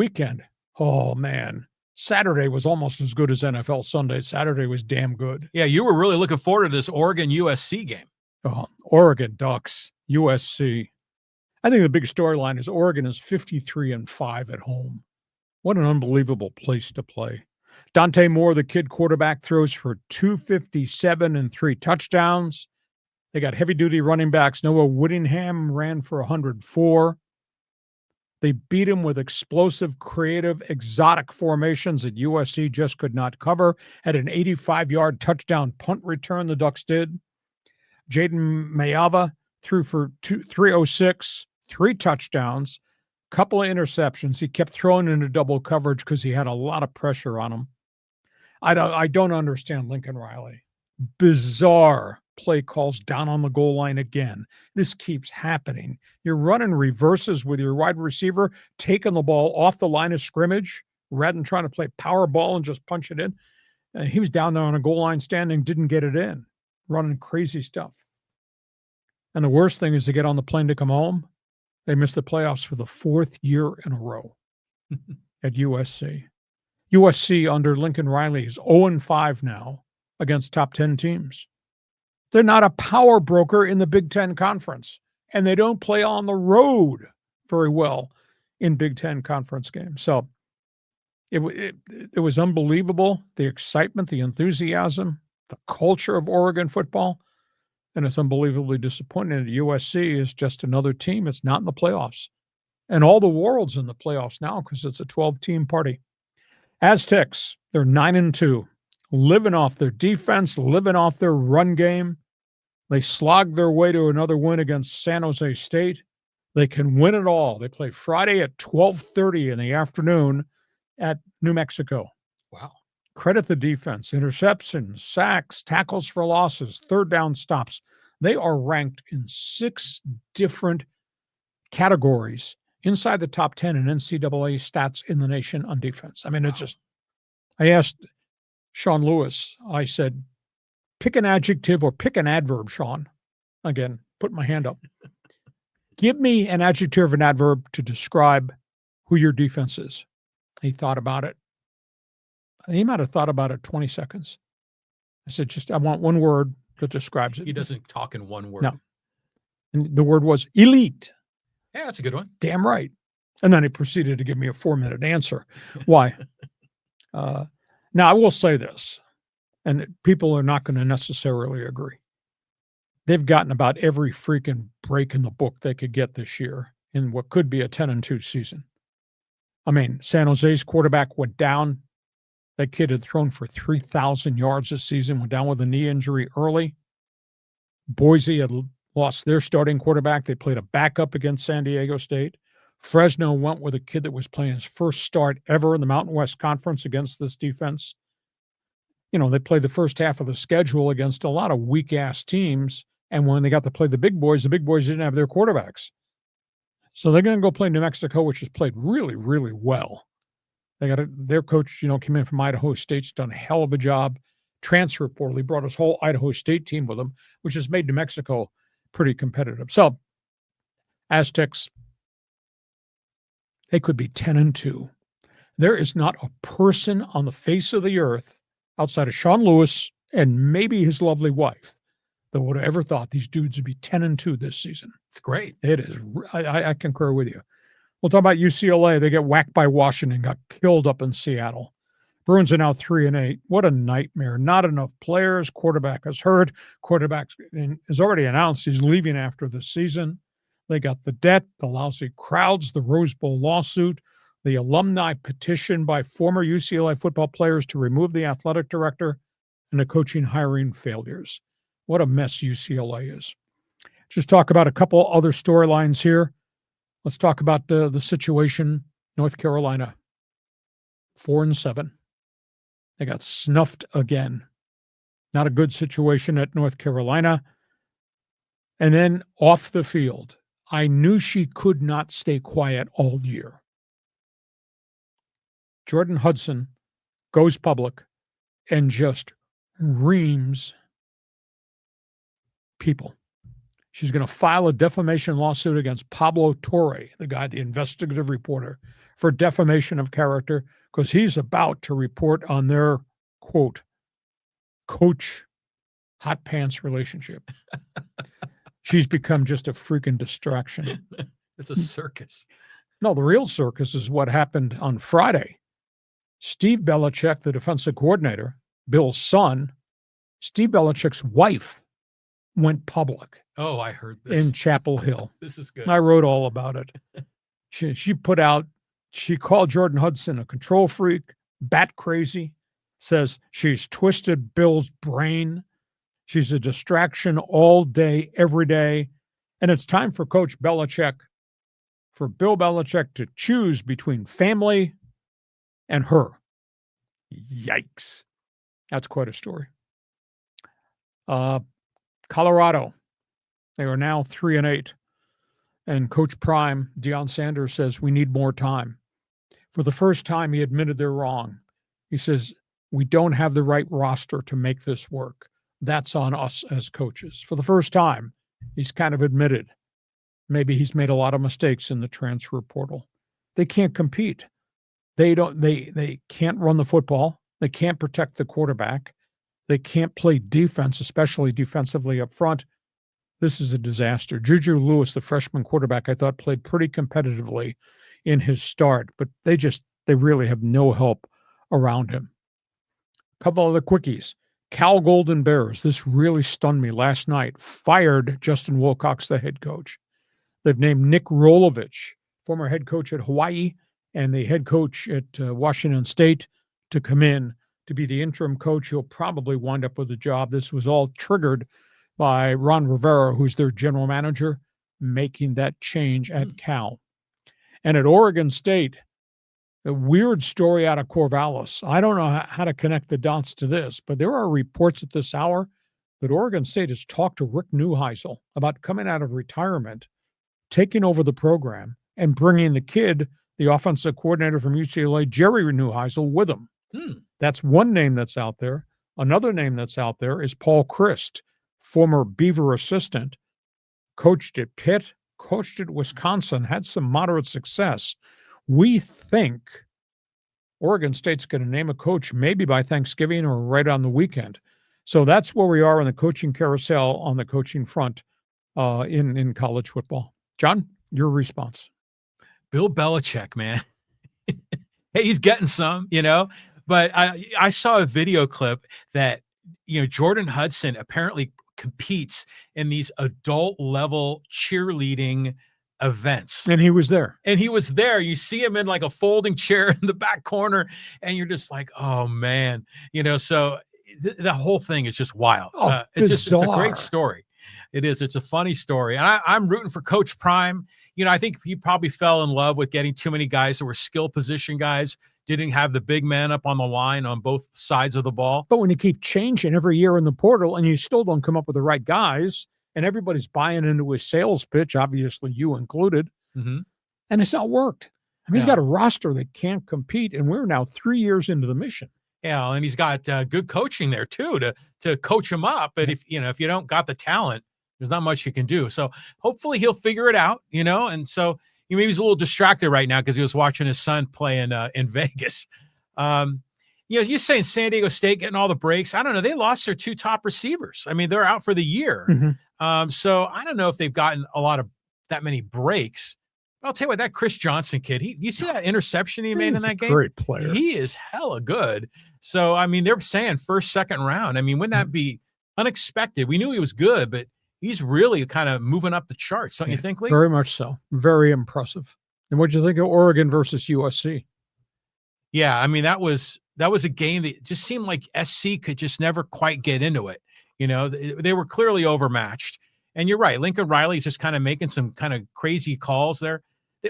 weekend. Oh, man. Saturday was almost as good as NFL Sunday. Saturday was damn good. Yeah, you were really looking forward to this Oregon-USC game. Oh, Oregon Ducks, USC. I think the big storyline is Oregon is 53-5 at home. What an unbelievable place to play. Dante Moore, the kid quarterback, throws for 257 and 3 touchdowns. They got heavy-duty running backs. Noah Whittingham ran for 104. They beat him with explosive, creative, exotic formations that USC just could not cover. Had an 85-yard touchdown punt return, the Ducks did. Jaden Mayava threw for 306, 3 touchdowns, couple of interceptions. He kept throwing into double coverage because he had a lot of pressure on him. I don't understand Lincoln Riley. Bizarre play calls down on the goal line again. This keeps happening. You're running reverses with your wide receiver, taking the ball off the line of scrimmage rather than trying to play power ball and just punch it in. And he was down there on a goal line standing, didn't get it in, running crazy stuff. And the worst thing is to get on the plane to come home. They missed the playoffs for the 4th year in a row at USC. USC under Lincoln Riley is 0-5 now against top 10 teams. They're not a power broker in the Big Ten Conference, and they don't play on the road very well in Big Ten Conference games. So it was unbelievable, the excitement, the enthusiasm, the culture of Oregon football, and it's unbelievably disappointing that USC is just another team. It's not in the playoffs. And all the world's in the playoffs now because it's a 12-team party. Aztecs, they're 9-2. Living off their defense, living off their run game. They slogged their way to another win against San Jose State. They can win it all. They play Friday at 12:30 in the afternoon at New Mexico. Wow. Credit the defense. Interceptions, sacks, tackles for losses, third down stops. They are ranked in 6 different categories inside the top 10 in NCAA stats in the nation on defense. I mean, it's just, I asked Sean Lewis, I said, pick an adjective or pick an adverb, Sean. Again, put my hand up. Give me an adjective or an adverb to describe who your defense is. He thought about it. He might have thought about it 20 seconds. I said, I want one word that describes it. He doesn't talk in one word. No. And the word was elite. Yeah, that's a good one. Damn right. And then he proceeded to give me a 4-minute answer. Why? Now, I will say this, and people are not going to necessarily agree. They've gotten about every freaking break in the book they could get this year in what could be a 10-2 season. I mean, San Jose's quarterback went down. That kid had thrown for 3,000 yards this season, went down with a knee injury early. Boise had lost their starting quarterback. They played a backup against San Diego State. Fresno went with a kid that was playing his first start ever in the Mountain West Conference against this defense. You know, they played the first half of the schedule against a lot of weak-ass teams, and when they got to play the big boys didn't have their quarterbacks. So they're going to go play New Mexico, which has played really, really well. They got their coach, came in from Idaho State's done a hell of a job. Transfer portal, he brought his whole Idaho State team with him, which has made New Mexico pretty competitive. So, Aztecs, they could be 10-2. There is not a person on the face of the earth outside of Sean Lewis and maybe his lovely wife that would have ever thought these dudes would be 10-2 this season. It's great. It is. I concur with you. We'll talk about UCLA. They get whacked by Washington, got killed up in Seattle. Bruins are now 3-8. What a nightmare. Not enough players. Quarterback is hurt. Quarterback has already announced he's leaving after the season. They got the debt, the lousy crowds, the Rose Bowl lawsuit, the alumni petition by former UCLA football players to remove the athletic director, and the coaching hiring failures. What a mess UCLA is. Just talk about a couple other storylines here. Let's talk about the situation. North Carolina, 4-7. They got snuffed again. Not a good situation at North Carolina. And then off the field, I knew she could not stay quiet all year. Jordan Hudson goes public and just reams people. She's going to file a defamation lawsuit against Pablo Torre, the investigative reporter, for defamation of character because he's about to report on their, quote, coach hot pants relationship. She's become just a freaking distraction. It's a circus. No, the real circus is what happened on Friday. Steve Belichick, the defensive coordinator, Bill's son, Steve Belichick's wife went public. Oh, I heard this. In Chapel Hill. This is good. I wrote all about it. She put out, she called Jordan Hudson a control freak, bat crazy, says she's twisted Bill's brain. She's a distraction all day, every day. And it's time for Coach Belichick, for Bill Belichick to choose between family and her. Yikes. That's quite a story. Colorado, they are now 3-8. And Coach Prime, Deion Sanders, says we need more time. For the first time, he admitted they're wrong. He says, we don't have the right roster to make this work. That's on us as coaches. For the first time, he's kind of admitted maybe he's made a lot of mistakes in the transfer portal. They can't compete. They can't run the football. They can't protect the quarterback. They can't play defense, especially defensively up front. This is a disaster. Juju Lewis, the freshman quarterback, I thought played pretty competitively in his start, but they really have no help around him. A couple other quickies. Cal Golden Bears, this really stunned me last night, fired Justin Wilcox, the head coach. They've named Nick Rolovich, former head coach at Hawaii and the head coach at Washington State, to come in to be the interim coach. He'll probably wind up with a job. This was all triggered by Ron Rivera, who's their general manager, making that change at Cal. And at Oregon State, a weird story out of Corvallis. I don't know how to connect the dots to this, but there are reports at this hour that Oregon State has talked to Rick Neuheisel about coming out of retirement, taking over the program, and bringing the kid, the offensive coordinator from UCLA, Jerry Neuheisel, with him. That's one name that's out there. Another name that's out there is Paul Christ, former Beaver assistant, coached at Pitt, coached at Wisconsin, had some moderate success. We think Oregon State's going to name a coach maybe by Thanksgiving or right on the weekend. So that's where we are in the coaching carousel on the coaching front in college football. John, your response. Bill Belichick, man. Hey, he's getting some, but I saw a video clip that, Jordan Hudson apparently competes in these adult level cheerleading events. And he was there. You see him in like a folding chair in the back corner, and you're just like, oh man, so the whole thing is just wild. It's a great story. It is. It's a funny story. And I'm rooting for Coach Prime. I think he probably fell in love with getting too many guys that were skill position guys, didn't have the big man up on the line on both sides of the ball. But when you keep changing every year in the portal and you still don't come up with the right guys, and everybody's buying into his sales pitch, obviously you included, and it's not worked. I mean, he's got a roster that can't compete, and we're now 3 years into the mission. Yeah, and he's got good coaching there too to coach him up. But if you don't got the talent, there's not much you can do. So hopefully he'll figure it out, and so maybe he's a little distracted right now because he was watching his son play in Vegas. You're saying San Diego State getting all the breaks. I don't know. They lost their two top receivers. I mean, they're out for the year. So I don't know if they've gotten that many breaks. But I'll tell you what, that Chris Johnson kid, you see that interception he made in that game? Great player. He is hella good. So, I mean, they're saying first, second round. I mean, wouldn't that be unexpected? We knew he was good, but he's really kind of moving up the charts, don't you think, Lee? Very much so. Very impressive. And what'd you think of Oregon versus USC? Yeah, I mean, that was a game that just seemed like SC could just never quite get into it. They were clearly overmatched. And you're right, Lincoln Riley's just kind of making some kind of crazy calls there.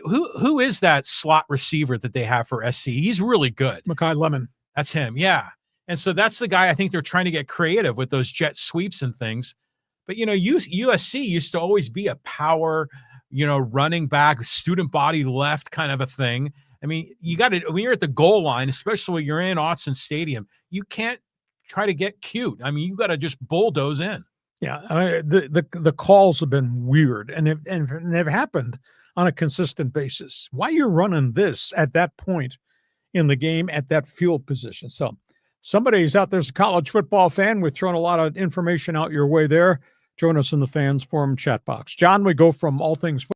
Who is that slot receiver that they have for SC? He's really good. Mekhi Lemon. That's him, yeah. And so that's the guy I think they're trying to get creative with those jet sweeps and things. But, USC used to always be a power, running back, student body left kind of a thing. I mean, you got to, when you're at the goal line, especially when you're in Autzen Stadium, you can't try to get cute. I mean, you got to just bulldoze in. Yeah, the calls have been weird, and they've happened on a consistent basis. Why you're running this at that point in the game at that field position. So somebody's out there's a college football fan. We're throwing a lot of information out your way there. Join us in the Fans Forum chat box. John, we go from all things